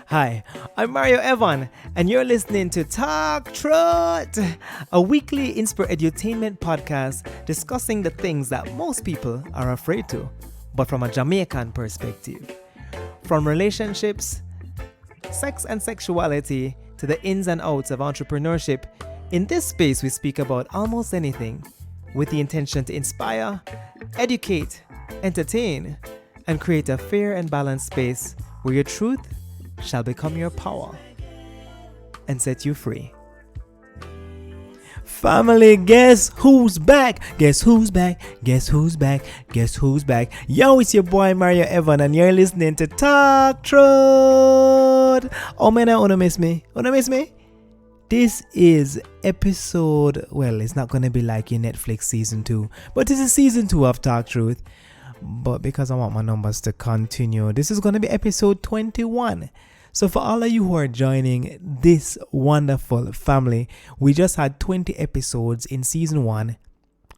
Hi, I'm Mario Evon, and you're listening to Talk Truth, a weekly edutainment podcast discussing the things that most people are afraid to, but from a Jamaican perspective. From relationships, sex and sexuality, to the ins and outs of entrepreneurship, in this space we speak about almost anything with the intention to inspire, educate, entertain, and create a fair and balanced space where your truth shall become your power and set you free. Family, guess who's back? Guess who's back? Guess who's back? Guess who's back? Yo, it's your boy Mario Evon, and you're listening to Talk Truth. Oh man, I wanna miss me. Wanna miss me? This is episode, well, it's not gonna be like your Netflix season 2, but this is season 2 of Talk Truth. But because I want my numbers to continue, this is gonna be episode 21. So for all of you who are joining this wonderful family, we just had 20 episodes in season 1.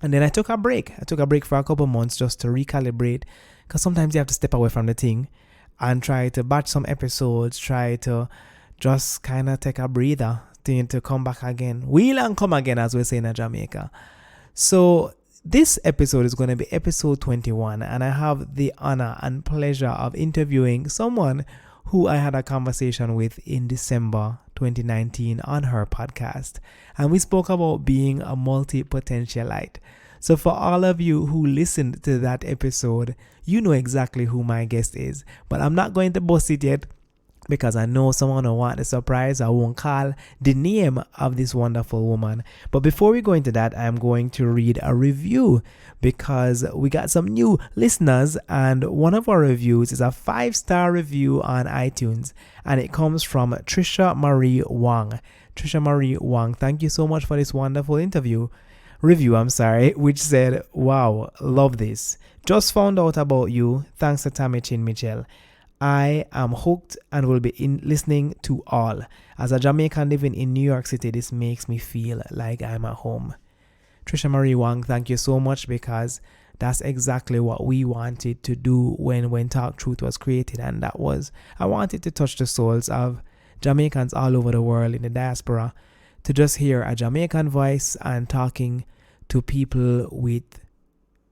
And then I took a break. I took a break for a couple months just to recalibrate. Because sometimes you have to step away from the thing and try to batch some episodes, try to just kind of take a breather to come back again. Wheel and come again, as we say in Jamaica. So this episode is going to be episode 21. And I have the honor and pleasure of interviewing someone who I had a conversation with in December 2019 on her podcast. And we spoke about being a multi-potentialite. So for all of you who listened to that episode, you know exactly who my guest is. But I'm not going to bust it yet because I know someone will want a surprise. I won't call the name of this wonderful woman. But before we go into that, I'm going to read a review because we got some new listeners, and one of our reviews is a 5-star review on iTunes, and it comes from Trisha Marie Wang. Trisha Marie Wang, thank you so much for this wonderful review, which said, wow, love this. Just found out about you. Thanks to Tami Chin Mitchell. I am hooked and will be listening to all. As a Jamaican living in New York City, this makes me feel like I'm at home. Trisha Marie Wang, thank you so much, because that's exactly what we wanted to do when Talk Truth was created. And that was, I wanted to touch the souls of Jamaicans all over the world in the diaspora, to just hear a Jamaican voice and talking to people with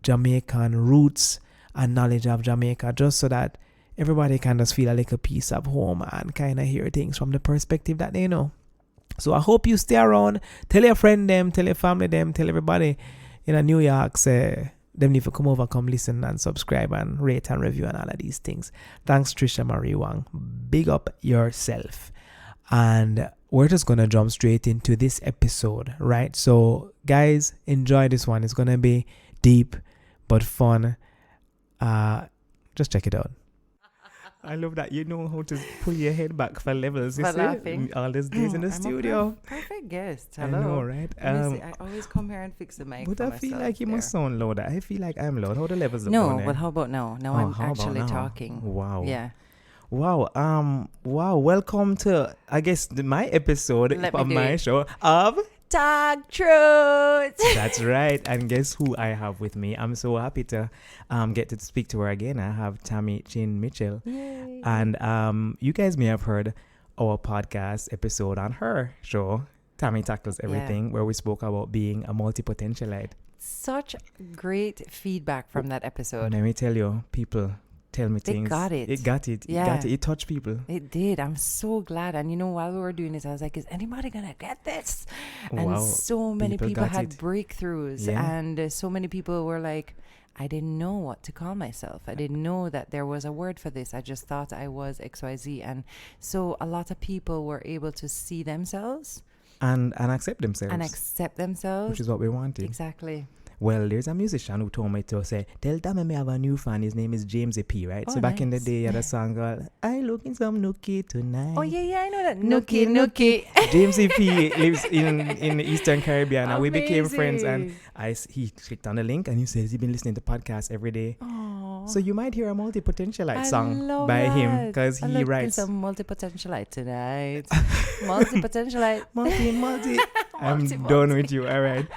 Jamaican roots and knowledge of Jamaica, just so that everybody can just feel a little piece of home and kind of hear things from the perspective that they know. So I hope you stay around. Tell your friend them, tell your family them, tell everybody in New York, say them need to come over, come listen and subscribe and rate and review and all of these things. Thanks, Trisha Marie Wang. Big up yourself. And we're just going to jump straight into this episode, right? So guys, enjoy this one. It's going to be deep but fun. Just check it out. I love that you know how to pull your head back for levels. You for see? laughing. All these days in the studio. Perfect guest. Hello. I know, right? I always come here and fix the mic. But for I feel myself like you must sound louder. I feel like I'm loud. How the levels look No, down there? but how about now? Now I'm actually talking. Wow. Yeah. Wow. Wow. Welcome to, I guess, my episode of my show of Talk Truth. That's right. And guess who I have with me? I'm so happy to get to speak to her again. I have Tami Chin Mitchell. Yay. And you guys may have heard our podcast episode on her show, Tami Tackles Everything, where we spoke about being a multi-potentialite. Such great feedback from that episode. Let me tell you, people tell me things. They got it. It got it. Yeah. It got it. It touched people. It did. I'm so glad. And while we were doing this, I was like, is anybody going to get this? And Wow. so many people had it. breakthroughs. Yeah. And so many people were like, I didn't know what to call myself. I didn't know that there was a word for this. I just thought I was XYZ. And so a lot of people were able to see themselves. And accept themselves. Which is what we wanted. Exactly. Well, there's a musician who told me to say, tell Tami me have a new fan. His name is James P, right? Oh, so back nice. in the day, he had a song called, I look in some nookie tonight. Oh, yeah, I know that. Nookie. James P lives in the Eastern Caribbean, and we became friends. And Amazing. he clicked on the link, and he says he's been listening to podcasts every day. Aww. So you might hear a multi-potentialite song love by him, that. because he writes. Some multi-potentialite tonight. Multi-potentialite. multi. I'm done with you. All right.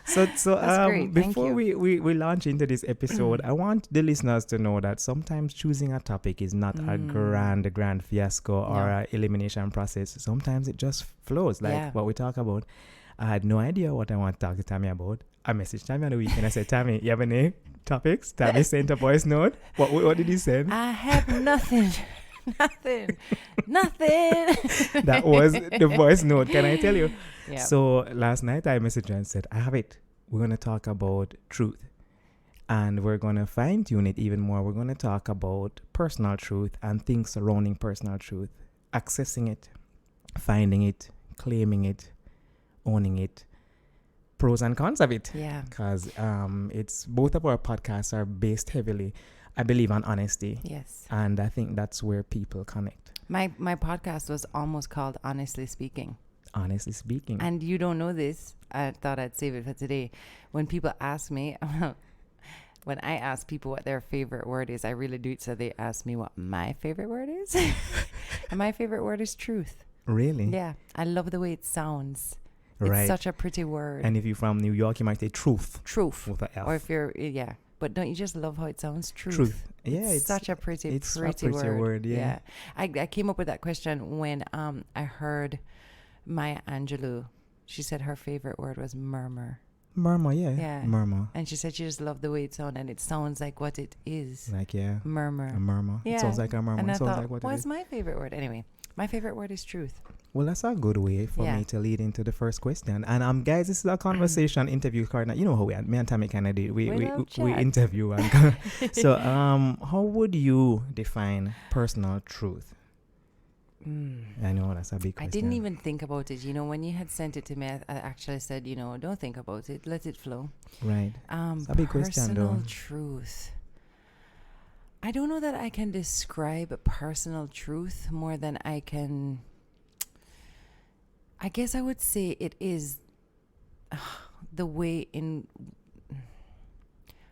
So That's great. Thank before you. we launch into this episode, I want the listeners to know that sometimes choosing a topic is not a grand fiasco or No. a elimination process. Sometimes it just flows, like Yeah. what we talk about. I had no idea what I want to talk to Tami about. I messaged Tami on the weekend. I said, Tami, you have any topics? Tami sent a voice note. What did he send? I have nothing. Nothing. That was the voice note. Can I tell you? Yeah. So last night I messaged her and said, I have it. We're going to talk about truth. And we're going to fine tune it even more. We're going to talk about personal truth and things surrounding personal truth. Accessing it, finding it, claiming it, owning it, pros and cons of it. Yeah. Because it's both of our podcasts are based heavily, I believe, on honesty. Yes. And I think that's where people connect. My podcast was almost called Honestly Speaking. Honestly speaking. And you don't know this. I thought I'd save it for today. When people ask me, when I ask people what their favorite word is, I really do it so they ask me what my favorite word is. And my favorite word is truth. Really? Yeah. I love the way it sounds. Right. It's such a pretty word. And if you're from New York, you might say truth. Truth. With a F. Or if you're, yeah. But don't you just love how it sounds? Truth. Truth. Yeah, it's such a pretty word. Yeah. I came up with that question when I heard Maya Angelou. She said her favorite word was murmur. Murmur, yeah. Yeah. Murmur. And she said she just loved the way it sounds, and it sounds like what it is. Like, yeah. Murmur. A murmur. Yeah. It sounds like a murmur. And I it sounds thought, like what it what's is. my favorite word? Anyway, my favorite word is truth. Well, that's a good way for me to lead into the first question. And guys, this is a conversation interview card. You know how me and Tami kind of did. We interview. And so, how would you define personal truth? I know that's a big question. I didn't even think about it. When you had sent it to me, I actually said, don't think about it. Let it flow. Right. It's a big question, though. Personal truth. I don't know that I can describe personal truth more than I can. I guess I would say it is the way in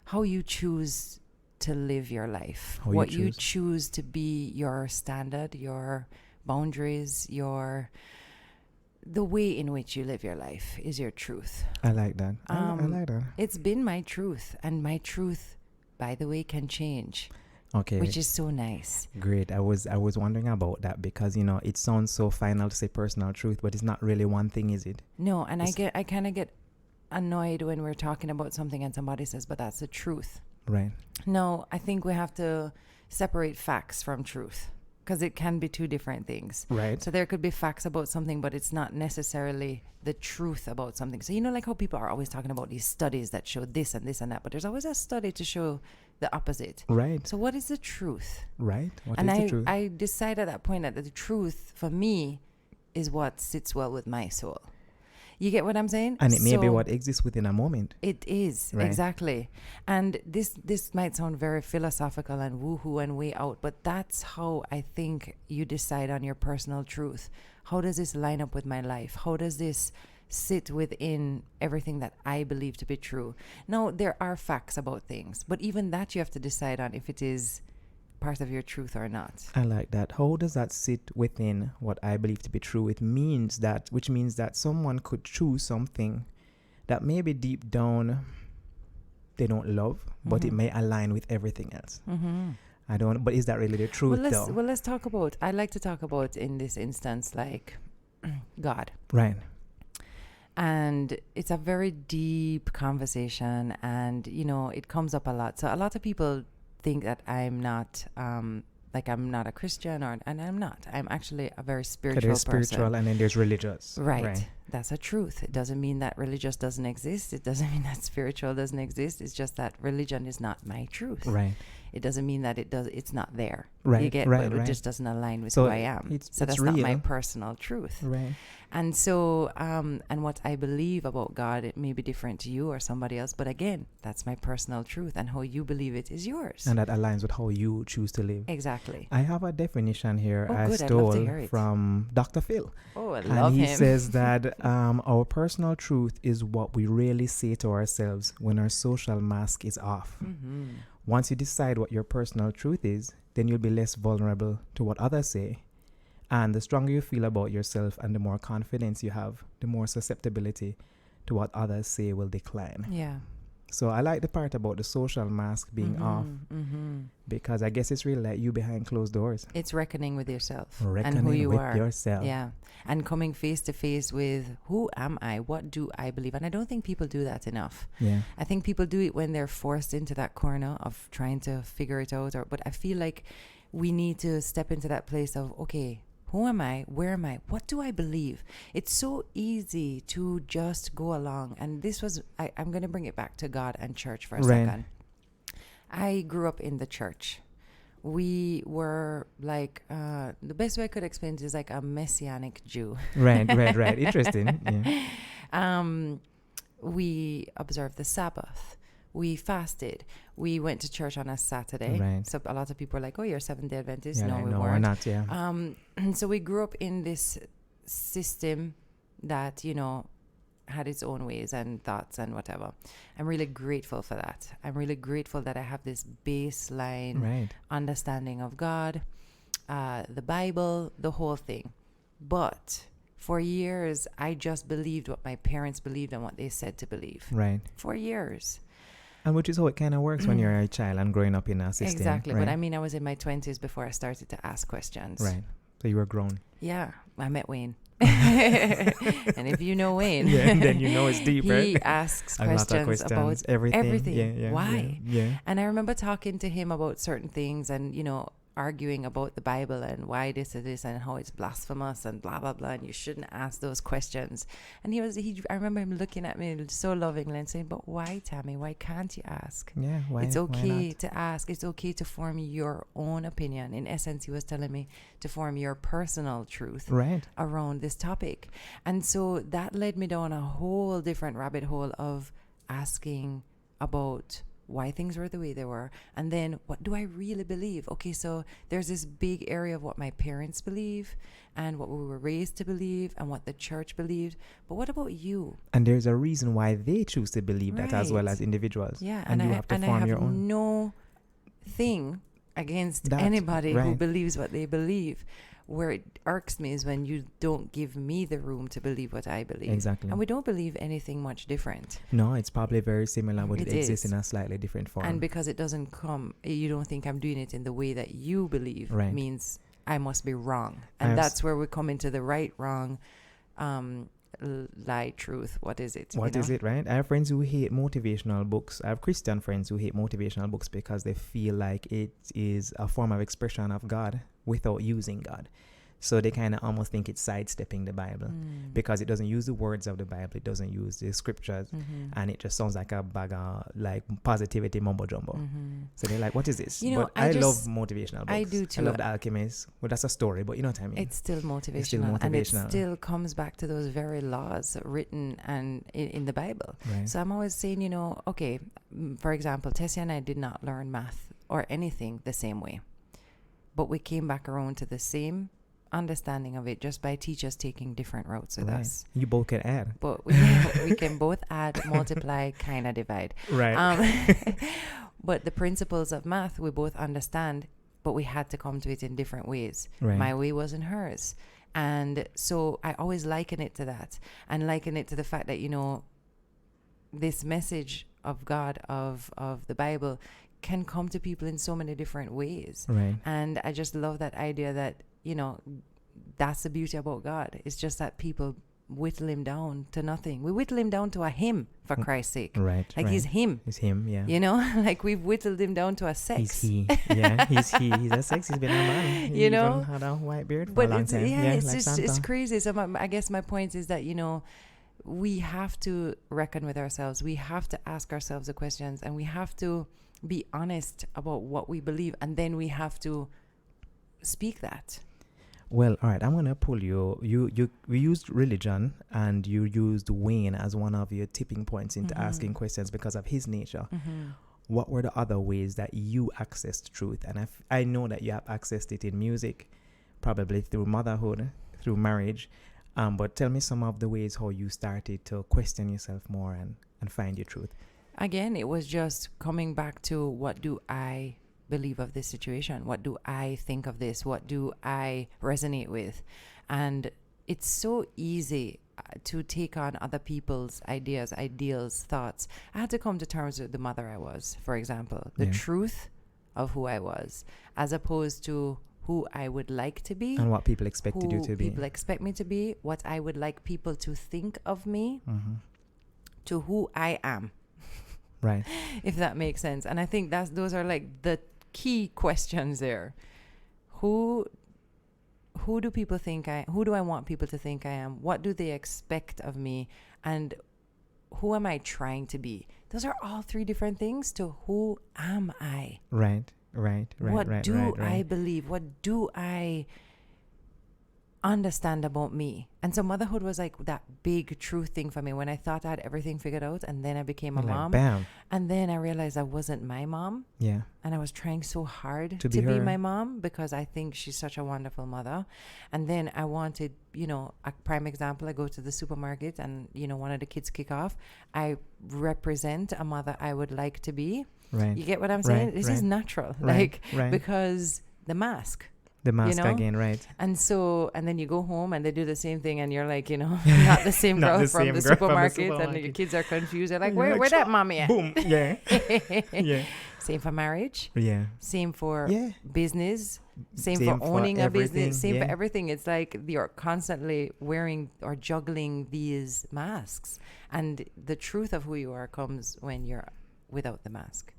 how you choose to live your life. What you choose to be your standard, your boundaries, the way in which you live your life is your truth. I like that. I like that. It's been my truth, and my truth, by the way, can change. Okay. Which is so nice. Great. I was wondering about that because it sounds so final to say personal truth, but it's not really one thing, is it? No, and I kind of get annoyed when we're talking about something and somebody says, but that's the truth. Right. No, I think we have to separate facts from truth, because it can be two different things. Right. So there could be facts about something, but it's not necessarily the truth about something. So like how people are always talking about these studies that show this and this and that, but there's always a study to show the opposite. Right. So what is the truth? Right. What is the truth? I decided at that point that the truth for me is what sits well with my soul. You get what I'm saying? And it may be what exists within a moment. It is, right. Exactly. And this might sound very philosophical and woohoo and way out, but that's how I think you decide on your personal truth. How does this line up with my life? How does this sit within everything that I believe to be true? Now, there are facts about things, but even that you have to decide on if it is part of your truth or not. I like that. How does that sit within what I believe to be true? Which means that someone could choose something that maybe deep down they don't love, but it may align with everything else. But is that really the truth, though? Well, let's talk about, I like to talk about in this instance, like God. Right. And it's a very deep conversation, and it comes up a lot. So a lot of people think that I'm not I'm not a Christian, and I'm not. I'm actually a very spiritual person. There's spiritual and then there's religious. Right. That's a truth. It doesn't mean that religious doesn't exist. It doesn't mean that spiritual doesn't exist. It's just that religion is not my truth. Right. It doesn't mean that it's not there. Right. You get, right. It just doesn't align with who I am. So that's real. not my personal truth. Right. And so, and what I believe about God, it may be different to you or somebody else. But again, that's my personal truth, and how you believe it is yours. And that aligns with how you choose to live. Exactly. I have a definition here I good. stole I'd love to hear it. from Dr. Phil. Oh, I love him. And he him. says that our personal truth is what we really say to ourselves when our social mask is off. Mm-hmm. Once you decide what your personal truth is, then you'll be less vulnerable to what others say. And the stronger you feel about yourself and the more confidence you have, the more susceptibility to what others say will decline. Yeah. So I like the part about the social mask being off, because I guess it's really like you behind closed doors. It's reckoning with yourself Reckoning and who you with are. yourself. Yeah. And coming face to face with who am I? What do I believe? And I don't think people do that enough. Yeah. I think people do it when they're forced into that corner of trying to figure it out. But I feel like we need to step into that place of, okay, who am I? Where am I? What do I believe? It's so easy to just go along. And this was, I'm going to bring it back to God and church for a second. I grew up in the church. We were like, the best way I could explain it is like a messianic Jew. Right. Interesting. Yeah. We observed the Sabbath. We fasted. We went to church on a Saturday. Right. So a lot of people are like, oh, you're a Seventh-day Adventist. Yeah, No, we no, weren't. we're not, yeah. So we grew up in this system that, you know, had its own ways and thoughts and whatever. I'm really grateful for that. I'm really grateful that I have this baseline understanding of God, the Bible, the whole thing. But for years, I just believed what my parents believed and what they said to believe. Right. For years. And which is how it kind of works when you're a child and growing up in a system. Exactly. Right? But I mean, I was in my 20s before I started to ask questions. Right. So you were grown. Yeah. I met Wayne. And if you know Wayne, then you know it's deeper. He asks questions about everything. Yeah, why? Yeah. And I remember talking to him about certain things and, you know, arguing about the Bible and why this is this and how it's blasphemous and blah, blah, blah. And you shouldn't ask those questions. And I remember him looking at me so lovingly and saying, but why, Tami? Why can't you ask? Yeah, why? It's okay why not? to ask. It's okay to form your own opinion. In essence, he was telling me to form your personal truth around this topic. And so that led me down a whole different rabbit hole of asking about why things were the way they were, and then what do I really believe? Okay, so there's this big area of what my parents believe and what we were raised to believe and what the church believed, but what about you? And there's a reason why they choose to believe that as well as individuals. Yeah, and you have to form your own. No thing against anybody who believes what they believe. Where it irks me is when you don't give me the room to believe what I believe. Exactly. And we don't believe anything much different. No, it's probably very similar, but it exists in a slightly different form. And because it doesn't come, you don't think I'm doing it in the way that you believe, means I must be wrong. And that's where we come into the right, wrong, lie, truth. What is it? What is it, right? I have friends who hate motivational books. I have Christian friends who hate motivational books because they feel like it is a form of expression of God without using God. So they kind of almost think it's sidestepping the Bible because it doesn't use the words of the Bible. It doesn't use the scriptures. And it just sounds like a bag of like positivity mumbo jumbo. So they're like, what is this? You know, but I love motivational books. I do too. I love The Alchemist. Well, that's a story, but you know what I mean? It's still motivational. And it still comes back to those very laws written and in the Bible. So I'm always saying, you know, okay, for example, Tessia and I did not learn math or anything the same way. But we came back around to the same understanding of it just by teachers taking different routes with us. You both can add. But we can both add, multiply, kind of divide. Right. But the principles of math we both understand, but we had to come to it in different ways. Right. My way wasn't hers. And so I always liken it to that and liken it to the fact that, you know, this message of God, of the Bible, can come to people in so many different ways. Right. And I just love that idea that, you know, that's the beauty about God. It's just that people whittle him down to nothing. We whittle him down to a him, for Christ's sake. Right. Like he's him. He's him, yeah. You know, like we've whittled him down to a sex. He's he. Yeah, he's he. He's a sex. He's been a man. He even had a white beard for a long time. Yeah, it's like just, Santa. it's crazy. So I guess my point is that, you know, we have to reckon with ourselves. We have to ask ourselves the questions and we have to be honest about what we believe. And then we have to speak that. Well, all right, I'm going to pull you. We used religion and you used Wayne as one of your tipping points into asking questions because of his nature. What were the other ways that you accessed truth? And I know that you have accessed it in music, probably through motherhood, through marriage. But tell me some of the ways how you started to question yourself more and find your truth. Again, it was just coming back to what do I believe of this situation? What do I think of this? What do I resonate with? And it's so easy to take on other people's ideas, ideals, thoughts. I had to come to terms with the mother I was, for example, the truth of who I was, as opposed to who I would like to be and what people expected you who to be. people expect me to be, what I would like people to think of me, to who I am. Right. If that makes sense. And I think those are like the key questions there. Who do people think who do I want people to think I am? What do they expect of me? And who am I trying to be? Those are all three different things to who am I? Right. What do I believe? What do I understand about me? And so motherhood was like that big truth thing for me when I thought I had everything figured out, and then I became a mom. Bam. And then I realized I wasn't my mom. Yeah. And I was trying so hard to be her. my mom, because I think she's such a wonderful mother. And then I wanted, a prime example, I go to the supermarket and, one of the kids kick off. I represent a mother I would like to be. Right. You get what I'm saying? Right, This is natural. Right, right. Because the mask. The mask again, right. And then you go home and they do the same thing, and you're like, not the same girl from the supermarket, and your kids are confused. They're like, where that mommy at? Boom. Yeah. Yeah. Same for marriage. Yeah. Same for business. Same for for owning a business. Same yeah. for everything. It's like you're constantly wearing or juggling these masks. And the truth of who you are comes when you're without the mask.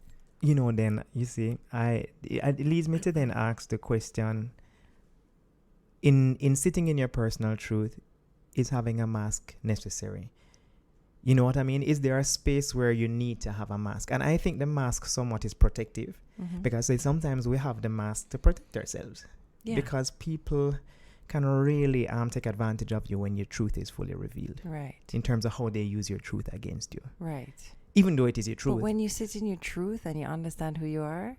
Then you see, it leads me to then ask the question: in sitting in your personal truth, is having a mask necessary? You know what I mean? Is there a space where you need to have a mask? And I think the mask somewhat is protective, because sometimes we have the mask to protect ourselves, because people can really take advantage of you when your truth is fully revealed, right? In terms of how they use your truth against you, right? Even though it is your truth. But when you sit in your truth and you understand who you are,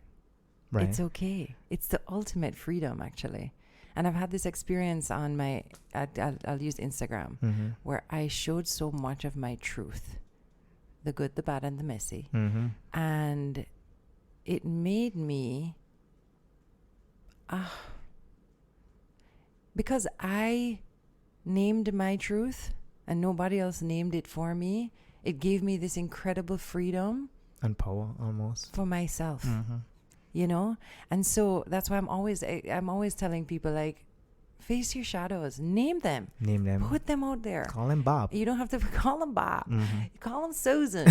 it's okay. It's the ultimate freedom, actually. And I've had this experience on I'll use Instagram, where I showed so much of my truth, the good, the bad, and the messy. And it made me, because I named my truth and nobody else named it for me, it gave me this incredible freedom and power almost for myself, and so that's why I'm always telling people, like, face your shadows, name them, put them out there, call them Bob. You don't have to call them Bob, call them Susan.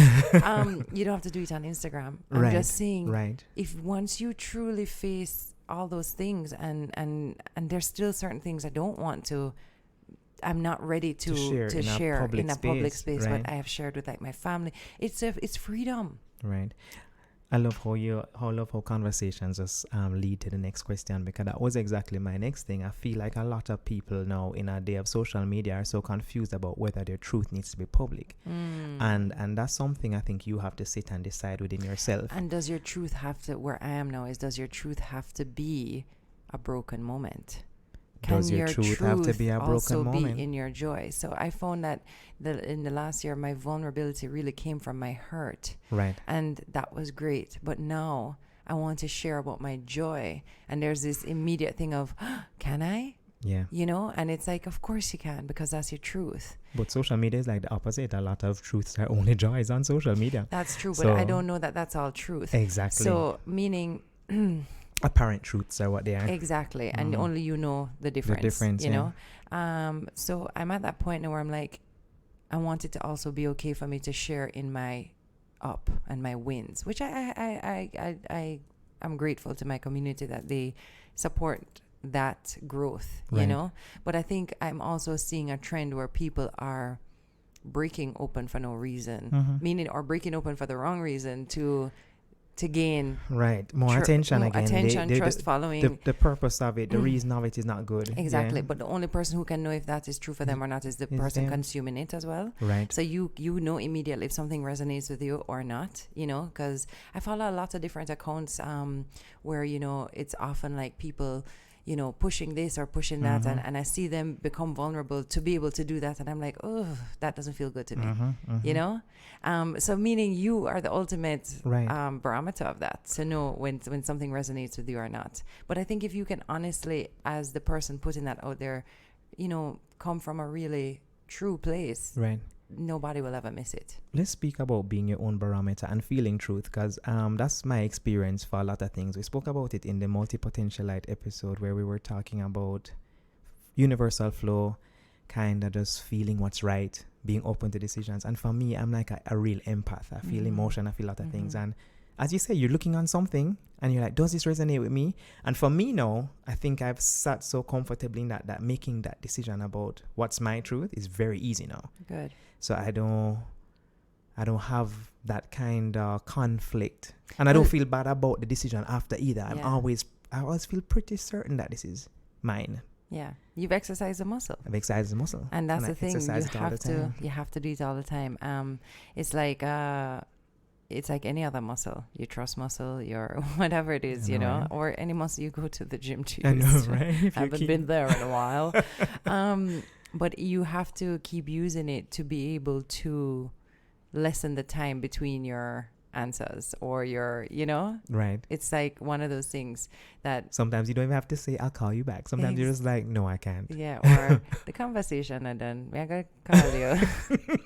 You don't have to do it on Instagram. I'm just saying, if once you truly face all those things, and there's still certain things I'm not ready to share in a public space, but I have shared with, like, my family. It's freedom. Right. I love how conversations just lead to the next question, because that was exactly my next thing. I feel like a lot of people now in a day of social media are so confused about whether their truth needs to be public, and that's something I think you have to sit and decide within yourself. And does your truth have to? Where I am now is, does your truth have to be a broken moment? Does your truth have to be a broken moment? Be in your joy? So I found that in the last year, my vulnerability really came from my hurt. Right. And that was great. But now I want to share about my joy. And there's this immediate thing of, can I? Yeah. And it's like, of course you can, because that's your truth. But social media is like the opposite. A lot of truths are only joys on social media. That's true. But I don't know that that's all truth. Exactly. So meaning... apparent truths are what they are. Exactly. And only you know the difference. You know? So I'm at that point now where I'm like, I want it to also be okay for me to share in my up and my wins, which I'm grateful to my community that they support that growth, you know? But I think I'm also seeing a trend where people are breaking open for no reason, meaning, or breaking open for the wrong reason to gain more attention again. Trust following. The purpose of it, the reason of it is not good. Exactly. But the only person who can know if that is true for them or not is the person consuming it as well. Right. So you know immediately if something resonates with you or not, because I follow a lot of different accounts where, it's often like people, pushing this or pushing that, and I see them become vulnerable to be able to do that, and I'm like, oh, that doesn't feel good to me, so meaning you are the ultimate barometer of that, to know when something resonates with you or not. But I think if you can honestly, as the person putting that out there, come from a really true place, Right. nobody will ever miss it. Let's speak about being your own barometer and feeling truth, because that's my experience for a lot of things. We spoke about it in the multi-potentialite episode where we were talking about universal flow, kind of just feeling what's right, being open to decisions. And for me, I'm like a real empath. I feel emotion, I feel a lot of things. And as you say, you're looking on something and you're like, does this resonate with me? And for me now, I think I've sat so comfortably in that making that decision about what's my truth is very easy now. Good. So I don't have that kind of conflict, and I don't feel bad about the decision after either. I always feel pretty certain that this is mine. Yeah, you've exercised the muscle. I've exercised the muscle, and that's the thing. You have to do it all the time. It's like any other muscle. Your trust muscle, your whatever it is, right? Or any muscle you go to the gym to. I know, right? I haven't been there in a while. But you have to keep using it to be able to lessen the time between your answers or your, Right. It's like one of those things that sometimes you don't even have to say, I'll call you back. Sometimes you're just like, no, I can't. Yeah, or the conversation and then I'm going to call you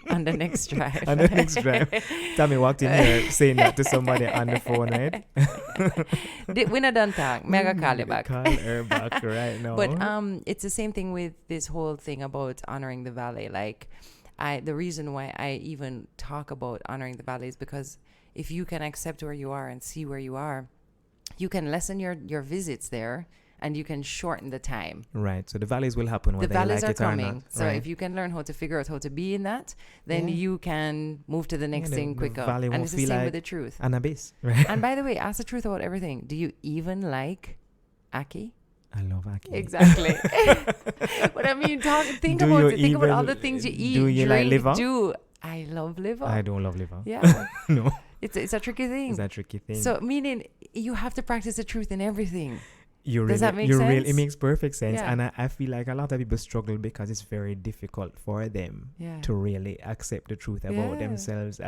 on the next drive. On the next drive. Tami walked in here saying that to somebody on the phone, right? We're not done talking. I'm going to call you back. Call her back right now. But it's the same thing with this whole thing about honoring the valley. Like, the reason why I even talk about honoring the valley is because if you can accept where you are and see where you are, you can lessen your visits there and you can shorten the time. Right. So the valleys will happen whether the valleys you like are it coming. or not. So right. if you can learn how to figure out how to be in that, then you can move to the next thing quicker. And it's the same with the truth. An abyss. Right. And by the way, ask the truth about everything. Do you even like Aki? I love Aki. Exactly. But I mean, think about all the things you eat. Do you like liver? I love liver. I don't love liver. Yeah. No. It's a tricky thing. It's a tricky thing. So meaning you have to practice the truth in everything. Does that make sense? It makes perfect sense. Yeah. And I feel like a lot of people struggle because it's very difficult for them to really accept the truth about themselves.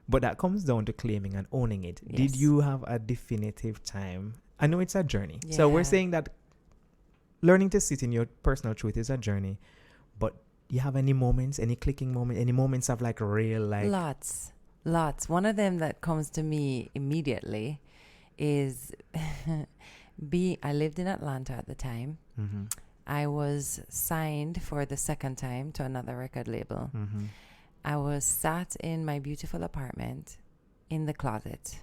But that comes down to claiming and owning it. Yes. Did you have a definitive time? I know it's a journey. Yeah. So we're saying that learning to sit in your personal truth is a journey. But you have any moments, any clicking moment, any moments of like real like... Lots. One of them that comes to me immediately is... I lived in Atlanta at the time. Mm-hmm. I was signed for the second time to another record label. Mm-hmm. I was sat in my beautiful apartment in the closet.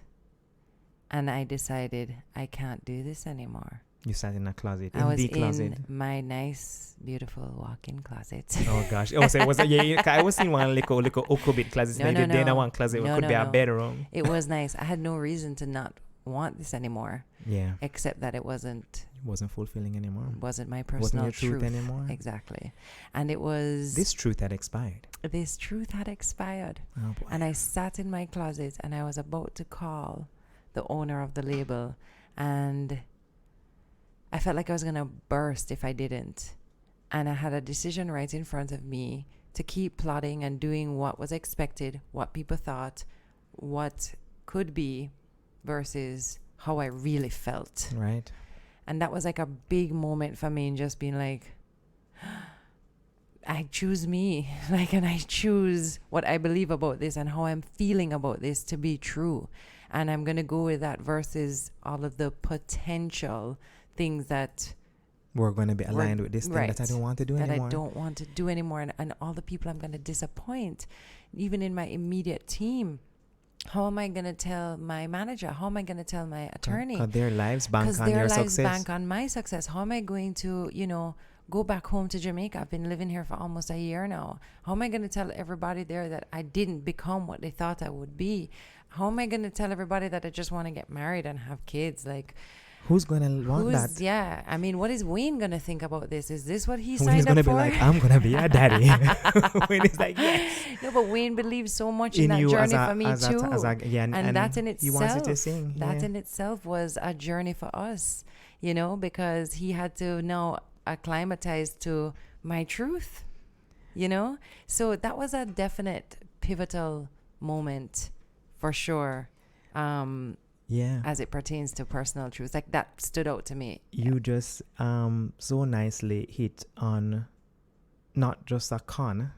And I decided I can't do this anymore. You sat in a closet. I was in my nice, beautiful walk-in closet. Oh gosh! Oh, so it was I was in one little okubit closet. No. Then one closet could be a bedroom. It was nice. I had no reason to not want this anymore. Yeah. Except that it wasn't fulfilling anymore. It wasn't my personal wasn't your truth anymore. Exactly. And it was... This truth had expired. Oh, boy. And I sat in my closet and I was about to call the owner of the label. And I felt like I was going to burst if I didn't. And I had a decision right in front of me to keep plodding and doing what was expected, what people thought, what could be, versus how I really felt. Right. And that was like a big moment for me in just being like, I choose me. And I choose what I believe about this and how I'm feeling about this to be true. And I'm going to go with that versus all of the potential things that we're going to be aligned with this thing that I don't want to do anymore. That I don't want to do anymore. And all the people I'm going to disappoint, even in my immediate team. How am I going to tell my manager? How am I going to tell my attorney? Because their lives bank on your success. Because their lives bank on my success. How am I going to, go back home to Jamaica? I've been living here for almost a year now. How am I going to tell everybody there that I didn't become what they thought I would be? How am I going to tell everybody that I just want to get married and have kids? Who's going to want that? Yeah. I mean, what is Wayne going to think about this? Is this what he up signed up for? He's going to be like, I'm going to be a daddy. Wayne is like, yes. No, but Wayne believes so much in that journey for me too. And that in itself, he wants it to sing. That in itself was a journey for us, because he had to now acclimatize to my truth, So that was a definite pivotal moment for sure. As it pertains to personal truth, that stood out to me. You just so nicely hit on not just a con,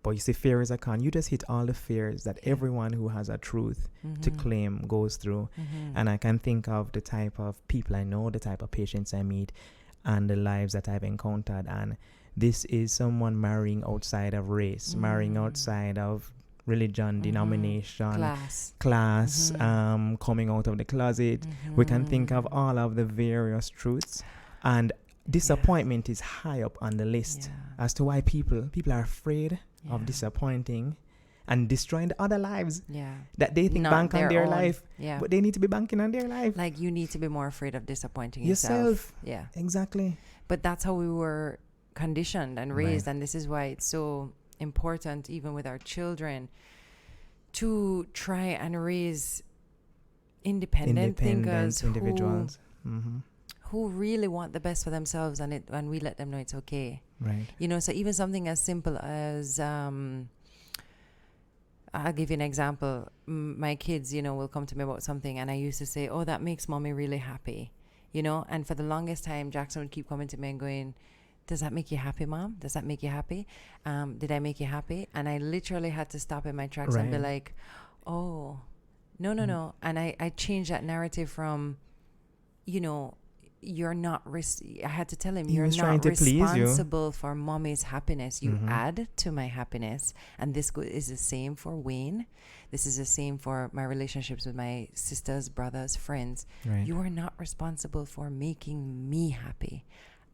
but you see, fear is a con. You just hit all the fears that everyone who has a truth to claim goes through. And I can think of the type of people I know, the type of patients I meet, and the lives that I've encountered. And this is someone marrying outside of race, marrying outside of religion, denomination, class, coming out of the closet. We can think of all of the various truths. And disappointment is high up on the list as to why people are afraid of disappointing and destroying the other lives that they think Not bank on their own. life, but they need to be banking on their life. Like, you need to be more afraid of disappointing yourself. Yeah, Exactly. but that's how we were conditioned and raised, and this is why it's so important, even with our children, to try and raise independent thinkers, individuals who really want the best for themselves, and we let them know it's okay. Right. You know, so even something as simple as I'll give you an example. My kids, you know, will come to me about something, and I used to say, "Oh, that makes mommy really happy," you know. And for the longest time, Jackson would keep coming to me and going, "Does that make you happy, Mom? Does that make you happy? Did I make you happy?" And I literally had to stop in my tracks and be like, "Oh, no." And I changed that narrative from, you know, you're not I had to tell him, you're not responsible for mommy's happiness. You add to my happiness. And this is the same for Wayne. This is the same for my relationships with my sisters, brothers, friends. Right. You are not responsible for making me happy.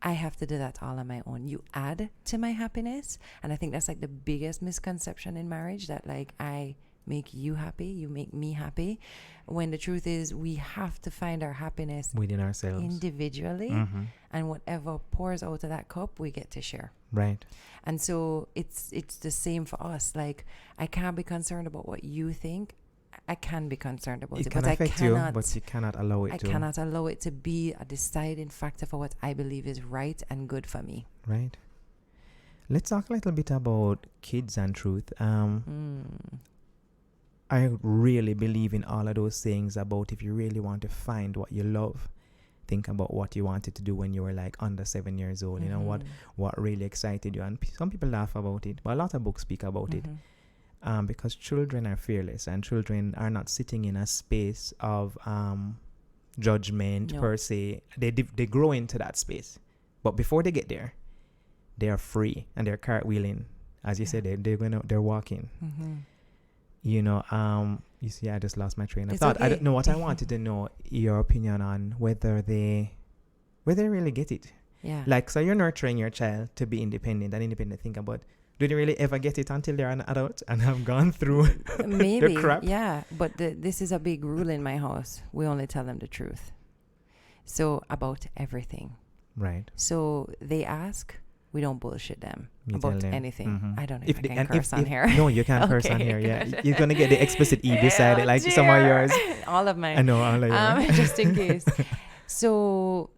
I have to do that all on my own. You add to my happiness. And I think that's like the biggest misconception in marriage, that like I make you happy, you make me happy, when the truth is we have to find our happiness within ourselves individually, and whatever pours out of that cup we get to share. Right. And so it's the same for us. Like, I can't be concerned about what you think. I can be concerned about it, can but affect you, but you cannot allow it I cannot allow it to be a deciding factor for what I believe is right and good for me. Right. Let's talk a little bit about kids and truth. I really believe in all of those things about, if you really want to find what you love, think about what you wanted to do when you were like under 7 years old. You know, what really excited you. And some people laugh about it, but a lot of books speak about it. Because children are fearless, and children are not sitting in a space of judgment per se. They grow into that space, but before they get there, they are free and they're cartwheeling, as you said. They're walking. You know, you see, I just lost my train of thought. Okay. I don't know what I wanted to know your opinion on whether they really get it. Yeah. Like, so you're nurturing your child to be independent and independent thinker, but do they really ever get it until they're an adult and have gone through maybe the crap? Yeah, but this is a big rule in my house. We only tell them the truth. So about everything. Right. So they ask, we don't bullshit them about anything. I don't know if I can curse on here. No, you can't curse on here. Yeah, you're gonna get the explicit E beside it, like some of yours. All of mine. I know, all of yours. Just in case. So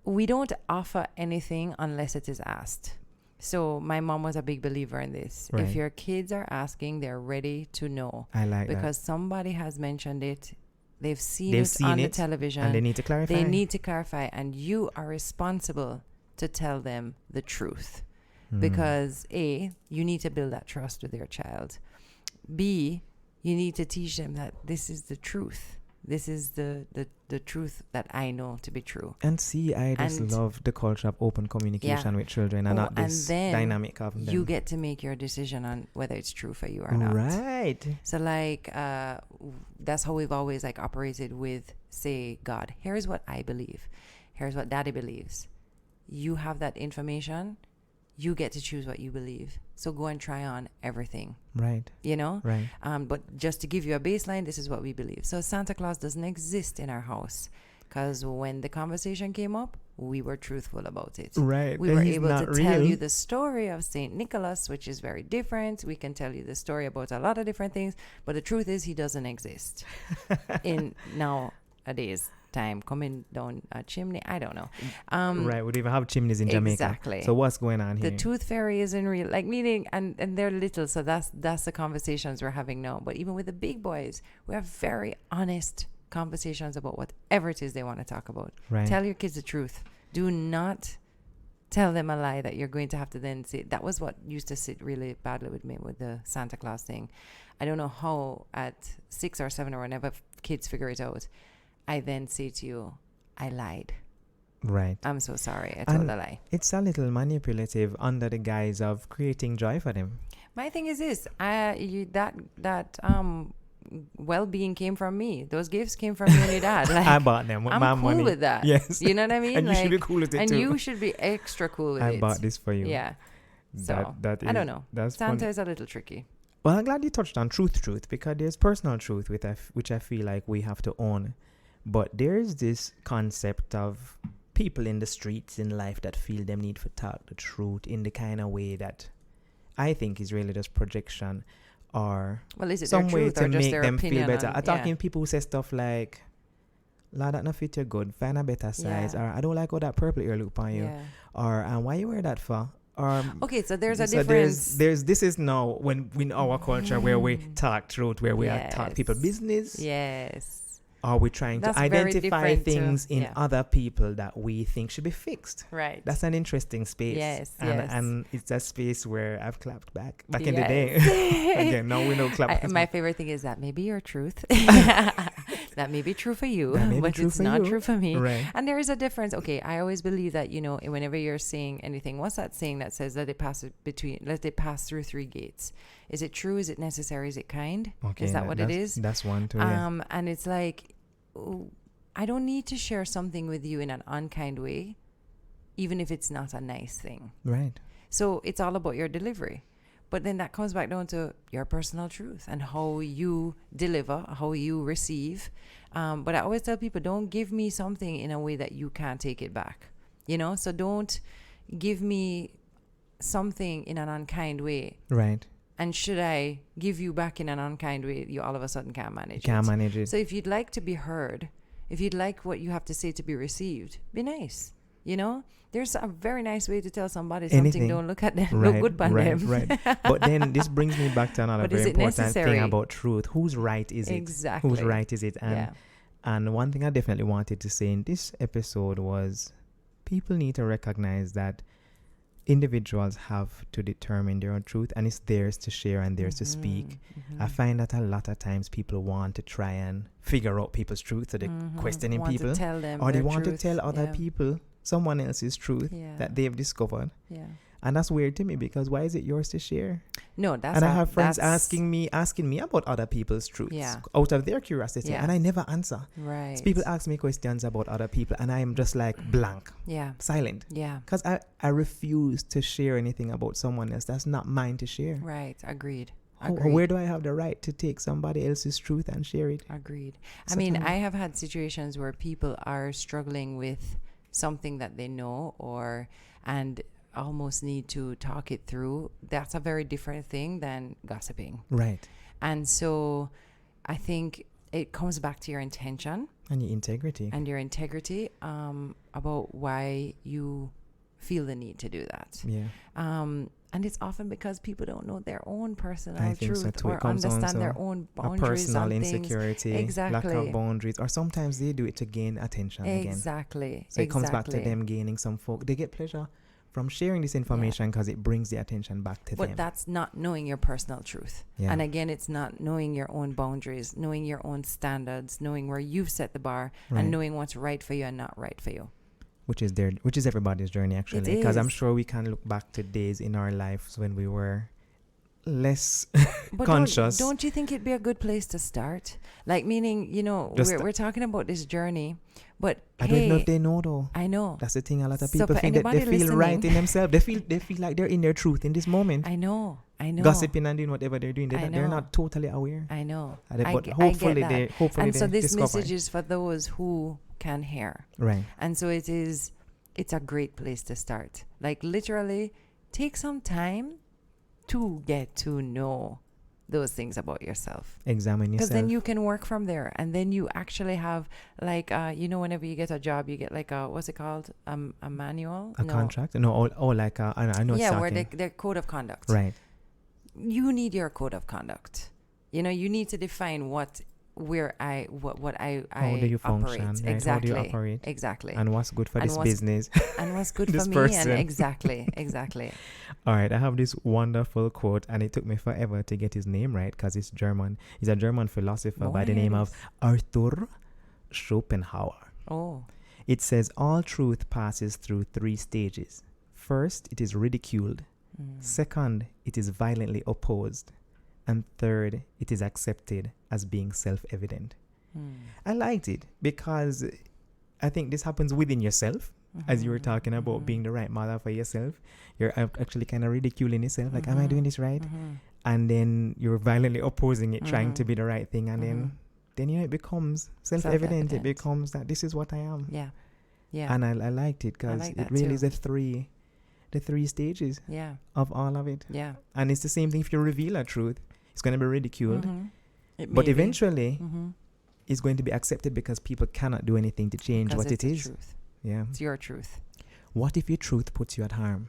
we don't offer anything unless it is asked. So my mom was a big believer in this. Right. If your kids are asking, they're ready to know. I like because somebody has mentioned it. They've seen it on the television. And they need to clarify. They need to clarify. And you are responsible to tell them the truth. Because A, you need to build that trust with your child. B, you need to teach them that this is the truth. This is the truth that I know to be true. And see, I just love the culture of open communication with children, and not this dynamic of them. You get to make your decision on whether it's true for you or not. Right. So like, that's how we've always like operated with, say, God. Here's what I believe. Here's what Daddy believes. You have that information. You get to choose what you believe. So go and try on everything. Right. You know? Right. But just to give you a baseline, this is what we believe. So Santa Claus doesn't exist in our house. Because when the conversation came up, we were truthful about it. Right. We were able to tell you the story of St. Nicholas, which is very different. We can tell you the story about a lot of different things. But the truth is, he doesn't exist in nowadays. Time coming down a chimney, I don't know. Right, we don't even have chimneys in Jamaica. Exactly. So what's going on here? The tooth fairy isn't real, like meaning, and they're little, so that's the conversations we're having now. But even with the big boys, we have very honest conversations about whatever it is they want to talk about. Right. Tell your kids the truth. Do not tell them a lie that you're going to have to then say. That was what used to sit really badly with me with the Santa Claus thing. I don't know how at 6 or 7 or whenever kids figure it out, I then say to you, I lied. Right. I'm so sorry. I told a lie. It's a little manipulative under the guise of creating joy for them. My thing is this: that well-being came from me. Those gifts came from you and your dad. Like, I bought them with my I'm cool money. with that. Yes. You know what I mean? And like, you should be cool with it and too. And you should be extra cool with it. I bought this for you. Yeah. So that is, I don't know. That's Santa funny. is a little tricky. Well, I'm glad you touched on truth, because there's personal truth which I feel like we have to own. But there's this concept of people in the streets in life that feel them need to talk the truth in the kind of way that I think is really just projection, or is it some their way truth to or just make their them feel opinion better. on- I'm talking people who say stuff like, "Lord, that not fit you good. Find a better size." Yeah. Or, "I don't like all that purple ear loop on you." Yeah. Or, "Why you wear that for?" Or, Okay, so there's a so difference. this is now when in our culture where we talk truth, where we are talk people Yes. business. Yes. Are we trying That's to very identify different things to- in yeah. other people that we think should be fixed? Right. That's an interesting space. Yes, and, yes. and it's a space where I've clapped back in the Yes. day. Again, now we don't clap. My favorite thing is that may be your truth. That may be true for you, That may be but true it's for not you. true for me. Right. And there is a difference. Okay, I always believe that, whenever you're saying anything, what's that saying that says let it pass through 3 gates? Is it true? Is it necessary? Is it kind? Okay, Is that what it is? That's one too. Yeah. And it's like, I don't need to share something with you in an unkind way, even if it's not a nice thing. Right. So it's all about your delivery. But then that comes back down to your personal truth and how you deliver, how you receive. But I always tell people, don't give me something in a way that you can't take it back. So don't give me something in an unkind way. Right. And should I give you back in an unkind way, you all of a sudden can't manage Can't it. manage it. So if you'd like to be heard, if you'd like what you have to say to be received, be nice. There's a very nice way to tell somebody something. Anything. Don't look at them. Right, Look good by them. Right. But then this brings me back to another But very is it important necessary? thing about truth. Whose right is it? Exactly. Whose right is it? Yeah. And one thing I definitely wanted to say in this episode was people need to recognize that individuals have to determine their own truth, and it's theirs to share and theirs to speak. I find that a lot of times people want to try and figure out people's truth, so they're questioning Want people, to tell them or they their want truth. to tell other Yeah. people someone else's truth Yeah. that they've discovered. Yeah. And that's weird to me, because why is it yours to share? No, that's And I have friends asking me about other people's truths out of their curiosity, Yeah. and I never answer. Right. So people ask me questions about other people, and I am just like blank, Yeah. silent, Yeah. because I refuse to share anything about someone else that's not mine to share. Right. Agreed. Where do I have the right to take somebody else's truth and share it? Agreed. I So mean, tell me. I have had situations where people are struggling with something that they know and almost need to talk it through. That's a very different thing than gossiping. Right. And so I think it comes back to your intention And your integrity. and your integrity about why you feel the need to do that. Yeah. And it's often because people don't know their own personal I think truth so too. It or comes down understand to their own a boundaries personal on things. insecurity, lack Exactly. of boundaries, or sometimes they do it to gain attention again. Exactly. So it comes back to them gaining some folk. They get pleasure from sharing this information because it brings the attention back to them. But that's not knowing your personal truth. Yeah. And again, it's not knowing your own boundaries, knowing your own standards, knowing where you've set the bar, Right. and knowing what's right for you and not right for you. Which is everybody's journey, actually. Because I'm is. sure we can look back to days in our lives when we were less But conscious. Don't you think it'd be a good place to start? Like, meaning, Just we're talking about this journey, but I don't know if they know, though. I know. That's the thing. A lot of So people for think that they anybody feel right listening- in themselves. They feel like they're in their truth in this moment. I know. Gossiping and doing whatever they're doing. I They're know. not totally aware. I know. But I hopefully get they that. hopefully And so they this discover. message is for those who can hear. Right. And so it's a great place to start. Like, literally, take some time to get to know those things about yourself. Examine Because yourself. then you can work from there. And then you actually have, like, whenever you get a job, you get, like, what's it called? A manual? A contract? No, like I know. Yeah, where exactly. their code of conduct. Right. You need your code of conduct. You need to define what where what I How do you operate. function? Right? Exactly. How do you operate? Exactly. And what's good for And this what's- business? And what's good This for me, person. and exactly. All right, I have this wonderful quote, and it took me forever to get his name right because it's German. He's a German philosopher Go by the ahead. name of Arthur Schopenhauer. Oh. It says all truth passes through 3 stages. First, it is ridiculed. Second, it is violently opposed. And third, it is accepted as being self-evident. I liked it because I think this happens within yourself. As you were talking about being the right mother for yourself, you're actually kind of ridiculing yourself, like, am I doing this right? And then you're violently opposing it, trying to be the right thing, and then it becomes self-evident. It becomes that this is what I am. Yeah. And I liked it because like it that really too. is the three stages Yeah. of all of it. Yeah. And it's the same thing if you reveal a truth, it's going to be ridiculed, It but may be. eventually it's going to be accepted because people cannot do anything to change Because what it's it the is. truth. Yeah. It's your truth. What if your truth puts you at harm?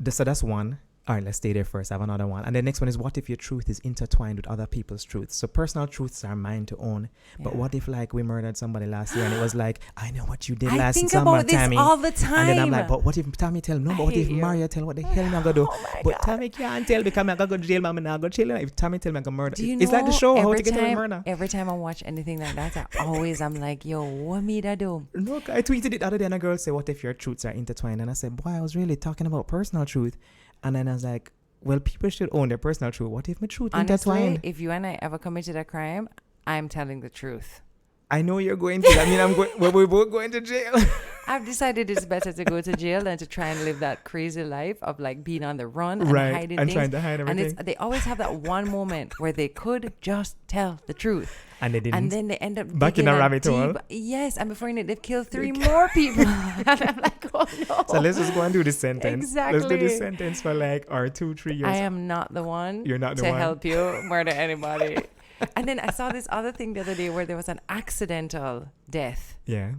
So that's one. All right, let's stay there first. I have another one. And the next one is, what if your truth is intertwined with other people's truths? So personal truths are mine to own. But Yeah. what if, like, we murdered somebody last year and it was like, I know what you did I last think summer, about this Tammy. all the time. And then I'm like, but what if Tami tell? No, I but what if hate you. Mario tell? What the hell am I going to do? Oh my But God. Tami can't tell because I'm going to go to jail, mama. I'm going to chill. If Tami tell me I'm going to murder. Do you It's like the know show, How every to Get Away with time- Murder. Every time I watch anything like that, I'm like, yo, what me that do? No, I tweeted it the other day and a girl said, what if your truths are intertwined? And I said, boy, I was really talking about personal truth. And then I was like, well, people should own their personal truth. What if my truth Honestly, intertwined? if you and I ever committed a crime, I'm telling the truth. I know you're going to. I mean, I'm going. Well, we're both going to jail. I've decided it's better to go to jail than to try and live that crazy life of like being on the run and Right, hiding and things. trying to hide And everything. they always have that one moment where they could just tell the truth. And they didn't. And then they end up Back in digging a rabbit hole. Yes, and before you know it, they've killed 3 more people. And I'm like, oh no. So let's just go and do this sentence. Let's do this Exactly. sentence for like or 2-3 years. I am not the one You're not the to one. help you murder anybody. And then I saw this other thing the other day where there was an accidental death. Yeah.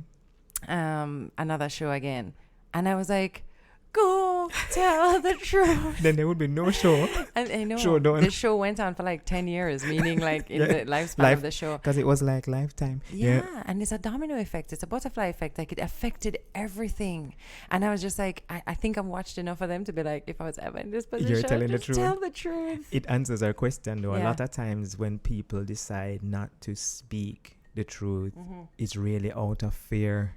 Another show again. And I was like, go tell the truth. Then there would be no show And I know Show done. the show went on for like 10 years, meaning like in Yeah. the lifespan of the show. because it was like lifetime. Yeah, and it's a domino effect. It's a butterfly effect. Like it affected everything. And I was just like, I think I've watched enough of them to be like, if I was ever in this position, telling the just truth. tell the truth. It answers our question though. A Yeah. lot of times when people decide not to speak the truth, it's really out of fear.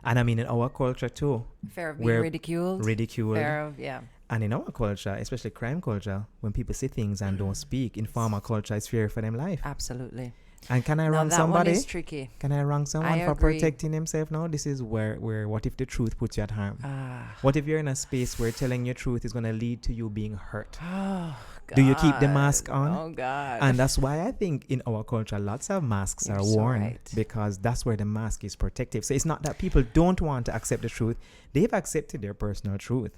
And I mean in our culture too, Fear of being We're ridiculed. ridiculed. Fear of, yeah. And in our culture, especially crime culture, when people say things and don't speak, in farmer culture, it's fear for them life. Absolutely. And can I Now wrong that somebody? one is tricky. Can I wrong someone I for agree. protecting himself? No, this is where what if the truth puts you at harm? Ah. What if you're in a space where telling your truth is going to lead to you being hurt? Oh, God. Do you keep the mask on? Oh, God. And that's why I think in our culture, lots of masks You're are so worn right. because that's where the mask is protective. So it's not that people don't want to accept the truth. They've accepted their personal truth.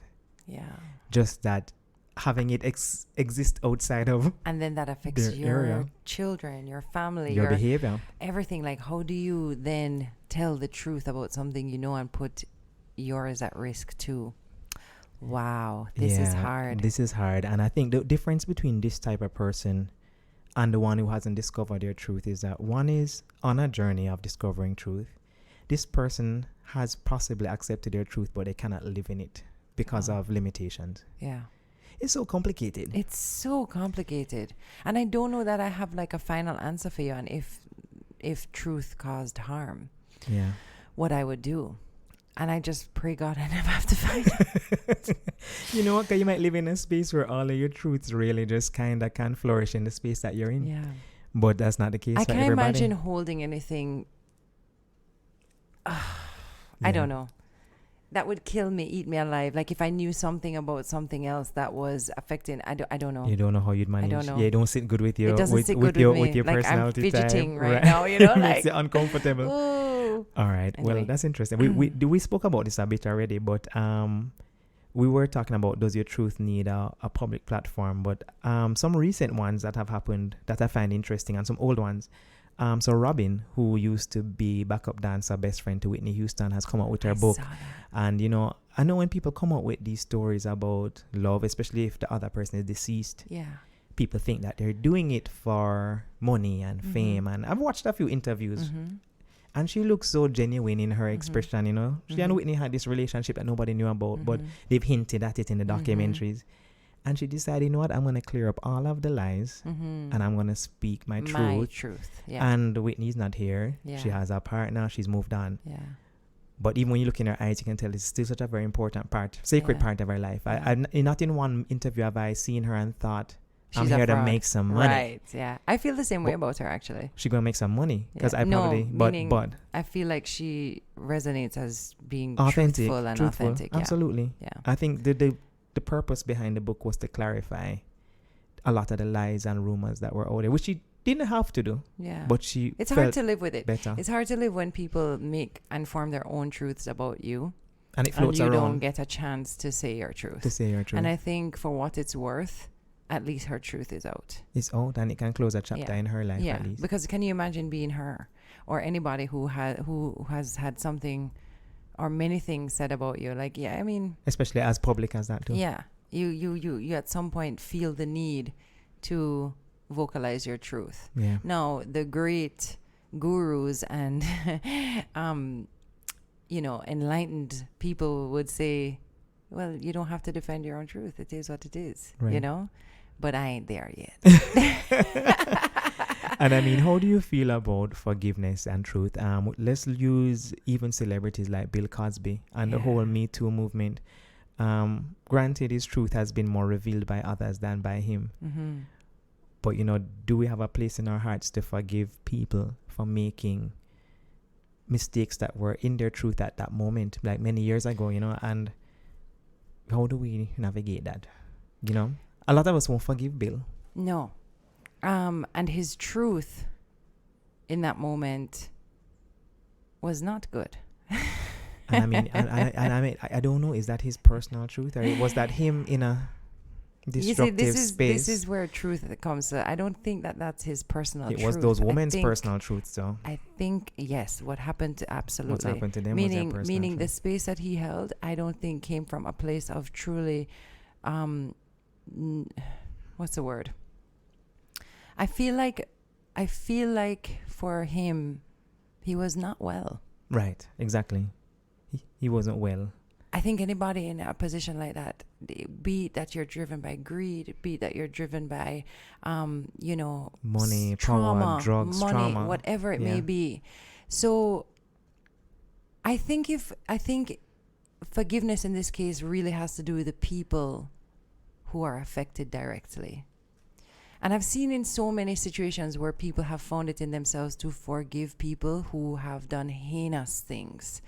Yeah. Just that having it exist outside of And then that affects Their your area. children, your family, your behavior. everything. Like, how do you then tell the truth about something you know and put yours at risk too? Wow, this is hard. This is hard. And I think the difference between this type of person and the one who hasn't discovered their truth is that one is on a journey of discovering truth. This person has possibly accepted their truth, but they cannot live in it because of limitations. Yeah. It's so complicated. It's so complicated. And I don't know that I have like a final answer for you on if truth caused harm, Yeah. what I would do. And I just pray God I never have to find it. You know what? 'Cause you might live in a space where all of your truths really just kind of can flourish in the space that you're in. Yeah. But that's not the case I for can't everybody. imagine holding anything. I Yeah. don't know. That would kill me, eat me alive. Like if I knew something about something else that was affecting, I don't know. You don't know how you'd manage. don't know. Yeah, it don't sit good with your It doesn't sit good your with me. your Like, I'm personality fidgeting type. right now, you know, Makes like, it uncomfortable. Ooh. All right. Well, Anyway. that's interesting. We spoke about this a bit already, but we were talking about does your truth need a public platform? But some recent ones that have happened that I find interesting, and some old ones. So Robin, who used to be backup dancer, best friend to Whitney Houston, has come out with her book. Saw that. And, you know, I know when people come out with these stories about love, especially if the other person is deceased, Yeah. people think that they're doing it for money and fame. And I've watched a few interviews, and she looks so genuine in her expression, you know. She and Whitney had this relationship that nobody knew about, but they've hinted at it in the documentaries. And she decided, you know what, I'm going to clear up all of the lies, and I'm going to speak my truth. Yeah. And Whitney's not here. Yeah. She has a partner. She's moved on. Yeah. But even when you look in her eyes, you can tell it's still such a very important part, sacred part of her life. Yeah. Not in one interview have I seen her and thought, She's I'm here to make some money. Right, yeah. I feel the same way about her, actually. She's going to make some money. Because meaning but I feel like she resonates as being authentic, truthful and authentic. Yeah. Absolutely. Yeah. I think the purpose behind the book was to clarify a lot of the lies and rumors that were out there, which she didn't have to do. Yeah. But she It's hard to live with it. Better. It's hard to live when people make and form their own truths about you. And it floats and you around. don't get a chance to say your truth. And I think for what it's worth, at least her truth is out. It's out, and it can close a chapter in her life, at least. Because can you imagine being her or anybody who has had something or many things said about you? Like, I mean, especially as public as that too. Yeah, you at some point feel the need to vocalize your truth. Yeah. Now, the great gurus and enlightened people would say, well, you don't have to defend your own truth. It is what it is, you know? But I ain't there yet. And I mean, how do you feel about forgiveness and truth? Let's use even celebrities like Bill Cosby and the whole Me Too movement. Granted, his truth has been more revealed by others than by him. But, do we have a place in our hearts to forgive people for making mistakes that were in their truth at that moment, like many years ago, and how do we navigate that? A lot of us won't forgive Bill. No. And his truth in that moment was not good. And I mean, I don't know, is that his personal truth, or was that him in a destructive space? This is where truth comes. I don't think that's his personal truth. It was those women's personal truths, though. I think, yes, what happened, absolutely. What happened to them meaning, was their personal Meaning truth. the space that he held, I don't think came from a place of truly, what's the word? I feel like for him, he was not well. Right, exactly. He wasn't well. I think anybody in a position like that, be it that you're driven by greed, be it that you're driven by, money, trauma, power, drugs, trauma, whatever it may be. So I think forgiveness in this case really has to do with the people who are affected directly. And I've seen in so many situations where people have found it in themselves to forgive people who have done heinous things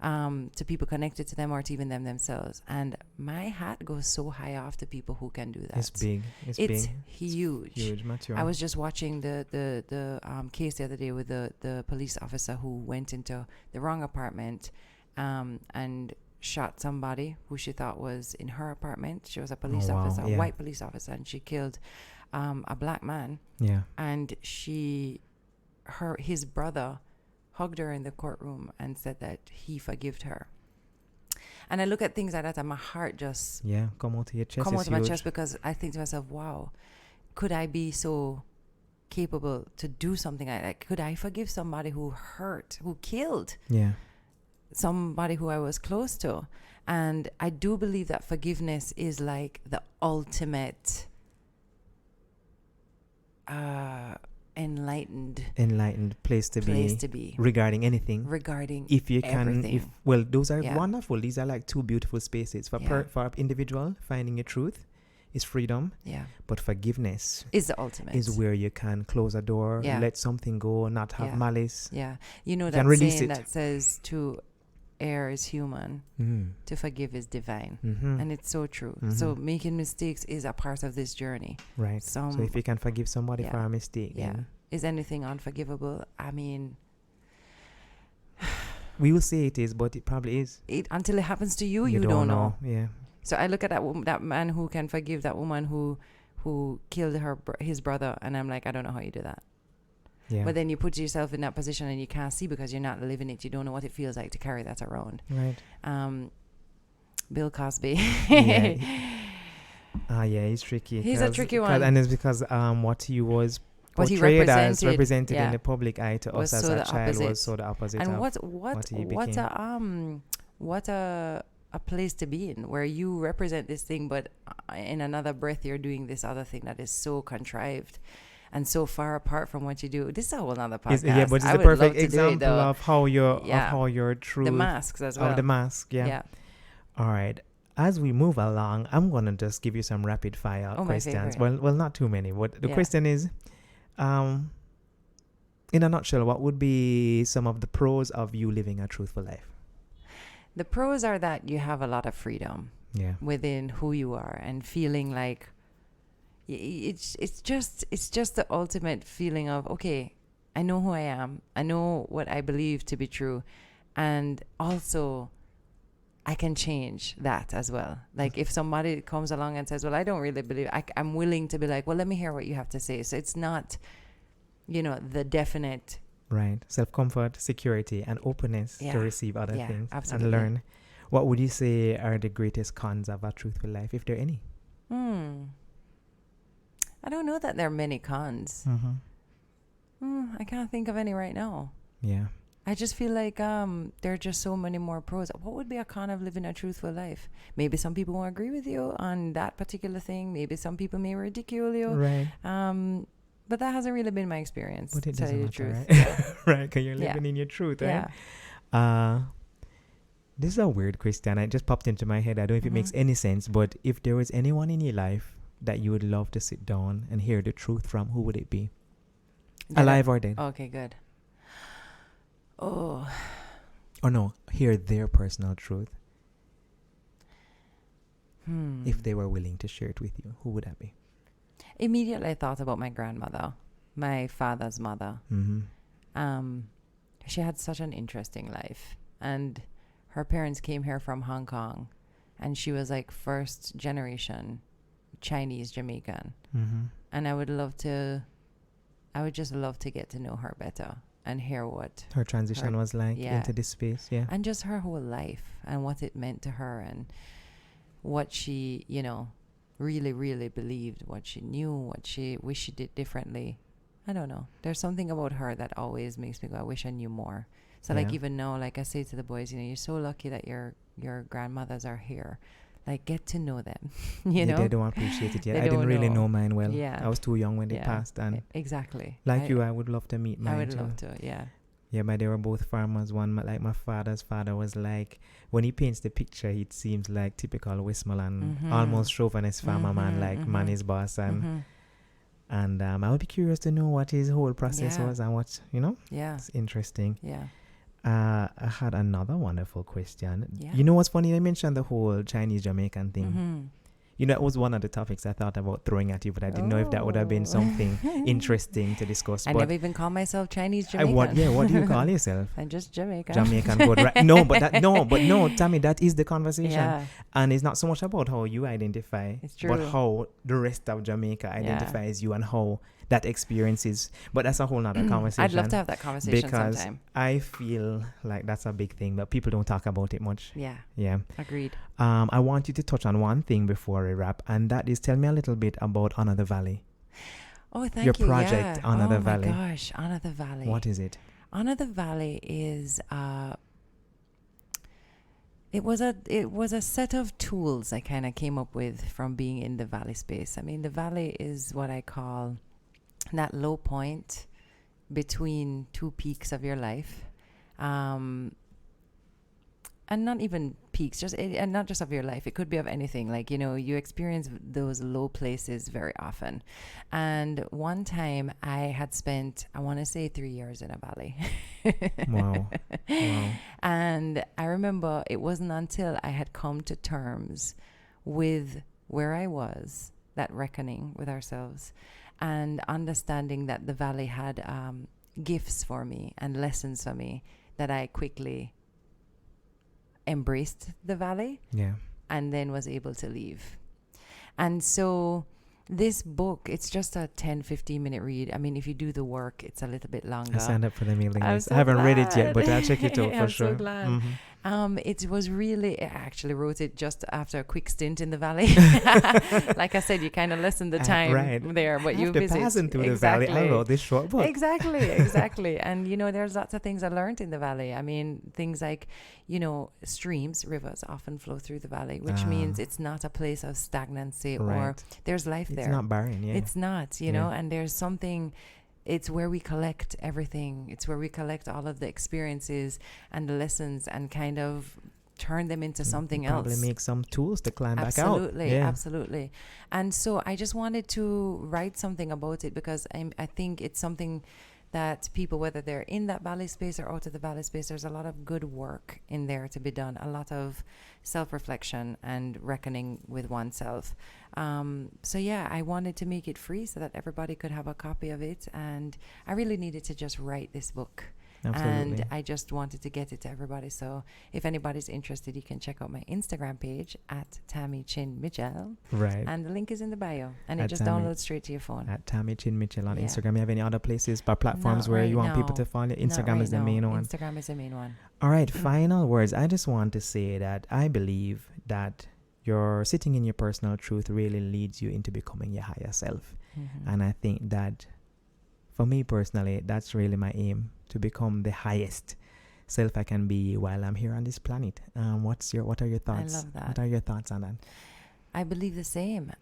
to people connected to them or to even them themselves. And my hat goes so high off to people who can do that. It's big. It's huge. It's huge, mature. I was just watching the case the other day with the police officer who went into the wrong apartment and shot somebody who she thought was in her apartment. She was a police officer, a white police officer, and she killed a black man. Yeah. And his brother hugged her in the courtroom and said that he forgave her. And I look at things like that and my heart just come out of your chest. Come out of my chest, because I think to myself, wow, could I be so capable to do something like that? Could I forgive somebody who killed somebody who I was close to? And I do believe that forgiveness is like the ultimate enlightened place to be regarding anything, if you can those are wonderful. These are like two beautiful spaces for an individual. Finding your truth is freedom, but forgiveness is the ultimate, is where you can close a door, let something go, not have malice. That saying that says to err is human, to forgive is divine. And it's so true. So making mistakes is a part of this journey, right? So if you can forgive somebody for a mistake, is anything unforgivable? I mean, we will say it is, but it probably is. Until it happens to you, you don't know. Yeah. So I look at that man who can forgive that woman who killed his brother, and I'm like, I don't know how you do that. Yeah. But then you put yourself in that position and you can't see because you're not living it. You don't know what it feels like to carry that around. Right. Bill Cosby. Yeah, he's tricky. He's a tricky one. And it's because what he was What he portrayed as, represented, represented in yeah, the public eye to was us as so a the child opposite. was so the opposite And of what he became. what a place to be in, where you represent this thing, but in another breath you're doing this other thing that is so contrived and so far apart from what you do. This is a whole other podcast. Yeah, but it's I the would love perfect to do it, example though. of how you're Yeah. of how you're true. The masks as well. Of the mask, yeah. Yeah. All right. As we move along, I'm gonna just give you some rapid fire Oh, my questions. favorite. Well, not too many. But the Yeah. question is, in a nutshell, what would be some of the pros of you living a truthful life? The pros are that you have a lot of freedom Yeah. within who you are, and feeling like it's just the ultimate feeling of, okay, I know who I am, I know what I believe to be true, and also I can change that as well. Like if somebody comes along and says, well, I don't really believe, I'm willing to be like, well, let me hear what you have to say. So it's not, the definite. Right. Self-comfort, security, and openness Yeah. to receive other Yeah, things absolutely. and learn. What would you say are the greatest cons of a truthful life, if there are any? I don't know that there are many cons. I can't think of any right now. Yeah. I just feel like there are just so many more pros. What would be a con of living a truthful life? Maybe some people won't agree with you on that particular thing. Maybe some people may ridicule you. Right. But that hasn't really been my experience, But it to tell doesn't you the matter, truth. right? Yeah. Right, because you're Yeah. living in your truth, right? Yeah. This is a weird question. It just popped into my head. I don't know if it makes any sense, but if there was anyone in your life that you would love to sit down and hear the truth from, who would it be? Alive or dead? Okay, good. Oh. Or no, hear their personal truth. If they were willing to share it with you, who would that be? Immediately I thought about my grandmother, my father's mother. She had such an interesting life, and her parents came here from Hong Kong, and she was like first generation Chinese Jamaican. And I would just love to get to know her better and hear what Her transition was like yeah. into this space, yeah. and just her whole life and what it meant to her, and what she, really, really believed, what she knew, what she wished she did differently. I don't know. There's something about her that always makes me go, I wish I knew more. So like Yeah. even now, like I say to the boys, you're so lucky that your grandmothers are here. Like get to know them, They don't appreciate it yet. They I didn't don't really know. know mine well. Yeah. I was too young when they Yeah. passed, and Exactly. like you, I would love to meet mine I would too. love to, yeah. Yeah, but they were both farmers. One, like my father's father, was like, when he paints the picture, it seems like typical Westmoreland, almost chauvinist farmer man, like man is boss. And I would be curious to know what his whole process Yeah. was and what, Yeah. it's interesting. Yeah. I had another wonderful question. Yeah. You know what's funny? I mentioned the whole Chinese Jamaican thing. It was one of the topics I thought about throwing at you, but I didn't know if that would have been something interesting to discuss. I but never even call myself Chinese Jamaican. what do you call yourself? I'm just Jamaican. Jamaican good, right? No, Tami, that is the conversation. Yeah. And it's not so much about how you identify, It's true. but how the rest of Jamaica identifies you and how that experience is. But that's a whole nother conversation. I'd love to have that conversation because sometime. I feel like that's a big thing, but people don't talk about it much. Yeah. Yeah. Agreed. I want you to touch on one thing before we wrap, and that is tell me a little bit about Honor the Valley. Oh, thank Your you. project, yeah. Honor the Valley. Oh my gosh, Honor the Valley. What is it? Honor the Valley is it was a set of tools I kind of came up with from being in the valley space. I mean, the valley is what I call that low point between two peaks of your life. And not even peaks, and not just of your life. It could be of anything. Like, you experience those low places very often. And one time I had spent, I want to say 3 years in a valley. Wow. And I remember it wasn't until I had come to terms with where I was, that reckoning with ourselves, and understanding that the valley had gifts for me and lessons for me, that I quickly embraced the valley. Yeah. And then was able to leave. And so this book, it's just a 10-15 minute read. I mean, if you do the work, it's a little bit longer. I signed up for the mailing I'm list. so I haven't read it yet, glad. but I'll check it out for I'm sure. so glad. It was really, I actually wrote it just after a quick stint in the valley. Like I said, you kind of lessen the time there, but you visit. Passing through the valley, I wrote this short book. Exactly. And, there's lots of things I learned in the valley. I mean, things like, streams, rivers often flow through the valley, which means it's not a place of stagnancy or there's life there. It's not barren, It's not, and there's something. It's where we collect everything. It's where we collect all of the experiences and the lessons and kind of turn them into something else. Probably make some tools to climb back out. Absolutely. And so I just wanted to write something about it because I think it's something that people, whether they're in that valley space or out of the valley space, there's a lot of good work in there to be done, a lot of self-reflection and reckoning with oneself. I wanted to make it free so that everybody could have a copy of it, and I really needed to just write this book. Absolutely. And I just wanted to get it to everybody. So if anybody's interested, you can check out my Instagram page at Tami Chin Mitchell. Right. And the link is in the bio. And it just downloads straight to your phone. At Tami Chin Mitchell on Instagram. You have any other places or platforms where you want people to follow? Instagram is the main one. Instagram is the main one. All right. Final words. I just want to say that I believe that your sitting in your personal truth really leads you into becoming your higher self. Mm-hmm. And I think that for me personally, that's really my aim, to become the highest self I can be while I'm here on this planet. What are your thoughts? I love that. What are your thoughts on that? I believe the same.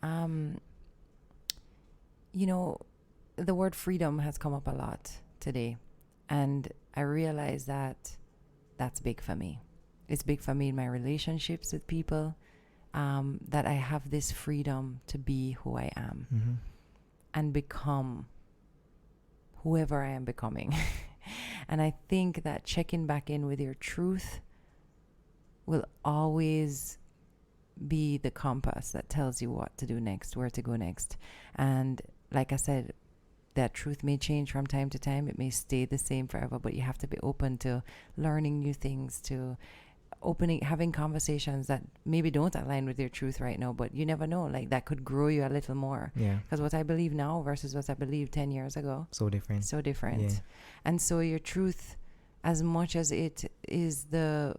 The word freedom has come up a lot today, and I realize that that's big for me. It's big for me in my relationships with people, that I have this freedom to be who I am and become whoever I am becoming. And I think that checking back in with your truth will always be the compass that tells you what to do next, where to go next. And like I said, that truth may change from time to time. It may stay the same forever, but you have to be open to learning new things, to having conversations that maybe don't align with your truth right now, but you never know, like that could grow you a little more. Yeah. Because what I believe now versus what I believed 10 years ago. So different. Yeah. And so your truth, as much as it is the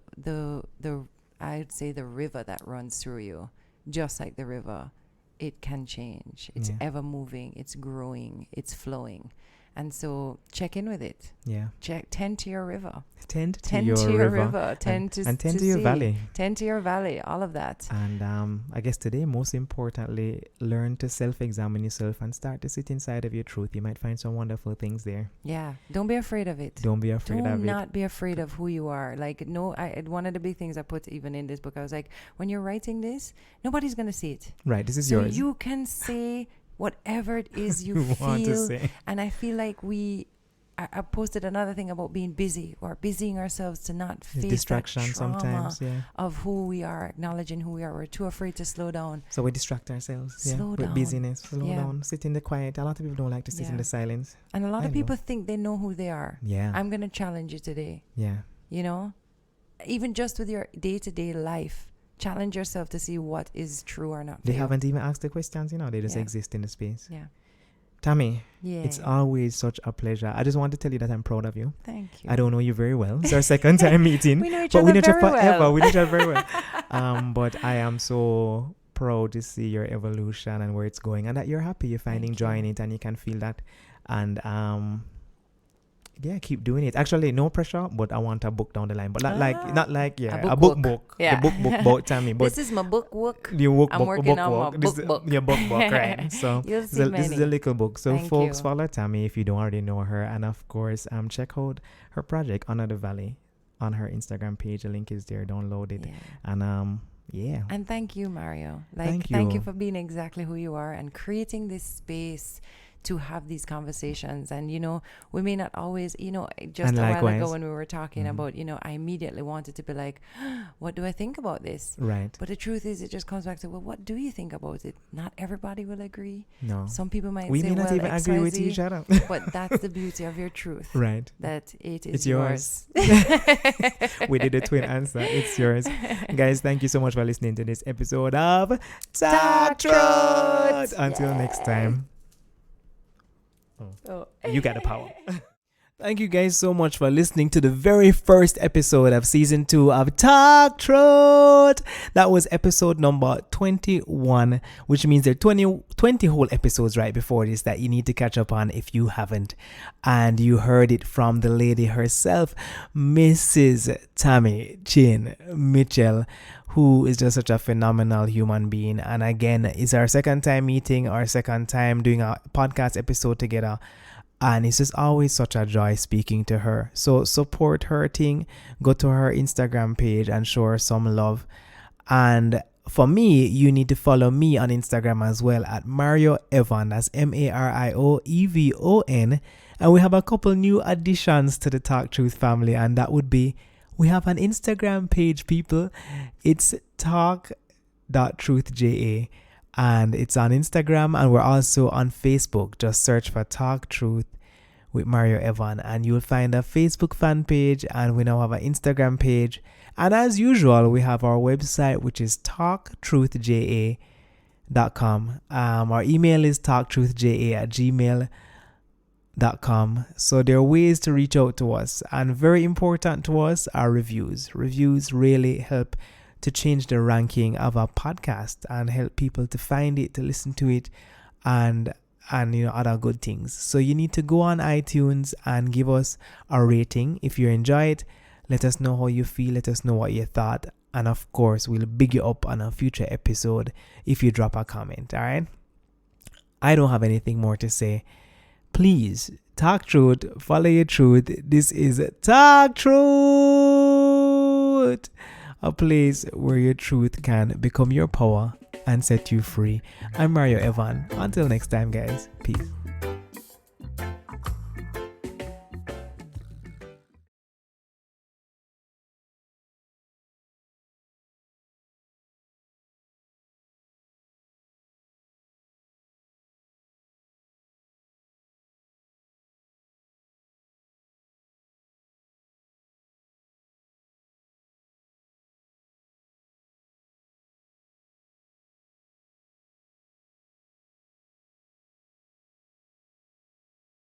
I'd say the river that runs through you, just like the river, it can change. It's ever moving, it's growing, it's flowing. And so check in with it. Yeah. Tend to your river. Tend to your river. Tend to your valley. Tend to your valley. All of that. And I guess today, most importantly, learn to self-examine yourself and start to sit inside of your truth. You might find some wonderful things there. Yeah. Don't be afraid of it. Don't be afraid of it. Do not be afraid of who you are. One of the big things I put even in this book, I was like, when you're writing this, nobody's going to see it. Right. This is yours. So you can say whatever it is you want to feel. say. And I feel like I posted another thing about being busy or busying ourselves to not face distraction that trauma sometimes, of who we are, acknowledging who we are. We're too afraid to slow down. So we distract ourselves Slow down. with busyness. Slow down. Sit in the quiet. A lot of people don't like to sit in the silence. And a lot of people think they know who they are. Yeah. I'm going to challenge you today. Yeah. Even just with your day-to-day life, challenge yourself to see what is true or not. They haven't even asked the questions, they just exist in the space. Yeah. Tami, it's always such a pleasure. I just want to tell you that I'm proud of you. Thank you. I don't know you very well. It's our second time meeting. We know each other very well. We know each other very well. But I am so proud to see your evolution and where it's going, and that you're happy. You're finding joy in it, and you can feel that. And keep doing it. Actually, no pressure, but I want a book down the line. But not like a book. Yeah. The book about Tami. But this is my book. I'm working on my book. Your book, right? So this is a little book. So Thank folks, you. follow Tami if you don't already know her, and of course, check out her project Under the Valley on her Instagram page. The link is there. Download it. Yeah. And thank you, Mario. Thank you for being exactly who you are and creating this space to have these conversations. And we may not always, just a while ago when we were talking about, I immediately wanted to be like, what do I think about this? Right. But the truth is, it just comes back to, well, what do you think about it? Not everybody will agree. No. Some people might we say, may not even XYZ, agree with each other. But that's the beauty of your truth. Right. That it's yours. We did a twin answer. It's yours. Guys, thank you so much for listening to this episode of Talk Truth. Until next time. You got the power. Thank you guys so much for listening to the very first episode of season 2 of Talk Truth. That was episode number 21, which means there are 20 whole episodes right before this that you need to catch up on if you haven't. And you heard it from the lady herself, Mrs. Tami Chin Mitchell, who is just such a phenomenal human being. And again, it's our second time meeting, our second time doing a podcast episode together. And it's just always such a joy speaking to her. So support her thing. Go to her Instagram page and show her some love. And for me, you need to follow me on Instagram as well at Mario Evon. That's MarioEvon. And we have a couple new additions to the Talk Truth family. And that would be, we have an Instagram page, people. It's talk.truthja. And it's on Instagram, and we're also on Facebook. Just search for Talk Truth with Mario Evon, and you'll find a Facebook fan page, and we now have an Instagram page. And as usual, we have our website, which is talktruthja.com. Our email is talktruthja@gmail.com. So there are ways to reach out to us, and very important to us are reviews. Reviews really help to change the ranking of our podcast and help people to find it, to listen to it, and other good things. So you need to go on iTunes and give us a rating. If you enjoy it, let us know how you feel, let us know what you thought, and of course we'll big you up on a future episode if you drop a comment. All right, I don't have anything more to say. Please talk truth, follow your truth. This is Talk Truth, a place where your truth can become your power and set you free. I'm Mario Evon. Until next time, guys. Peace.